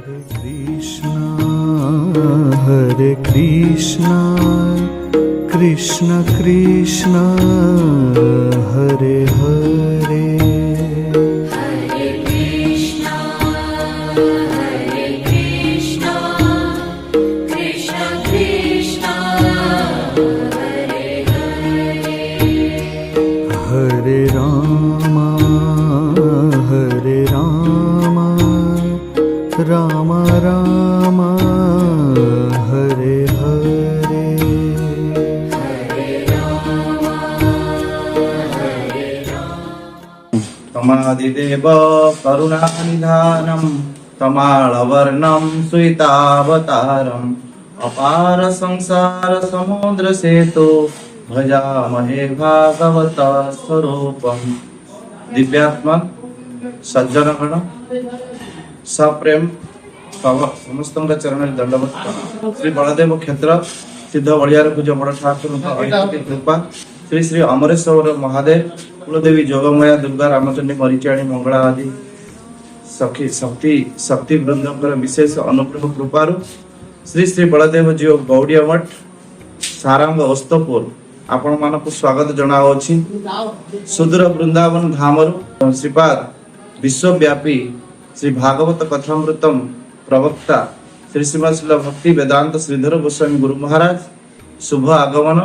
Hare Krishna, Krishna Krishna, Hare Hare, Hare Krishna, Krishna Krishna, Hare Hare, Hare Rama, Rama Rama, Hare Hare, तमादिदेव करुणानिधानं तमालवर्णं श्वेतावतारम् अपार संसार समुद्र सेतु भजामहे भागवत स्वरूपम्। दिव्यात्मा सज्जनगण सप्रेम समस्त चरण दंडवत श्री बलदेव क्षेत्र सिद्ध बलियार पूज बड़ ठाकुर कृपा श्री श्री अमरेश्वर महादेव कुलदेवी जोगमया दुर्गा रामचंडी मरीचाणी मंगला आदि सखी शक्ति वृंद विशेष अनुग्रह कृपारु श्री श्री बलदेव जीव गौड़िया मठ सारंग ओस्तपुर आपण मानक स्वागत जनावछि। सुदूर वृंदावन धामरु श्रीपाद विश्वव्यापी श्री भागवत कथामृतम प्रवक्ता श्री श्रीमद भक्ति वेदांत श्रीधर गोस्वामी गुरु महाराज शुभ आगमन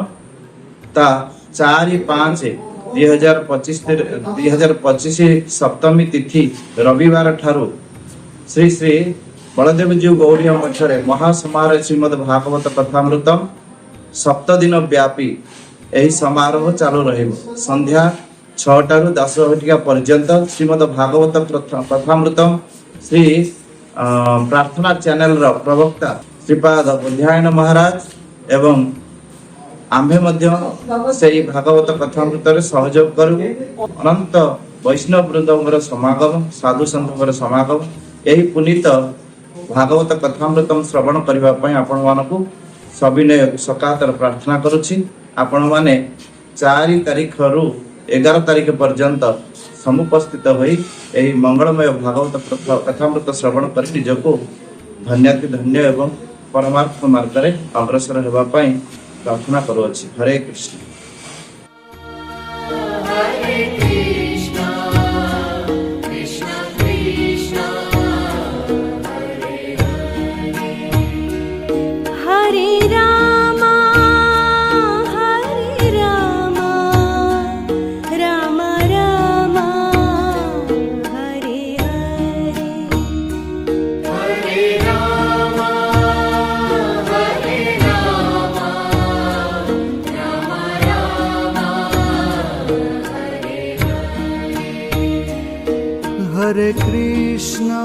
ता 4-5-2025 सप्तमी तिथि रविवार ठारू श्री श्री बलदेव जीव गौड़िया मठरे महासमारोह श्रीमद भागवत कथामृतम सप्त दिन व्यापी यही समारोह चालू रहिबो। संध्या 6-10 घटिका पर्यंत श्रीमद भागवत कथामृतम श्री प्रार्थना चैनल रो प्रवक्ता श्रीपाद बुद्धायन महाराज एवं आम्भे मध्य सेही भागवत कथामृत रे सहयोग करू। अनंत वैष्णव वृंदर समागम साधु संतर समागम यही पुनीत भागवत कथामृतम श्रवण करबा पई आपण मानकु सविनय सकातर प्रार्थना करूछि। आपण माने 4 तारीख रु 11 तारीख पर्यंत समुपस्थित होई एही मंगलमय भागवत कथामृत श्रवण कर निजको धन्य एवं परमार्थ मार्ग रे अग्रसर हेबा पई प्रार्थना करूछि। हरे Krishna. Hare Krishna, Krishna Krishna, Hare Hare, Hare Rama, Rama Rama, Hare Hare, Hare Rama, Rama Rama, Hare Hare. Hare Krishna,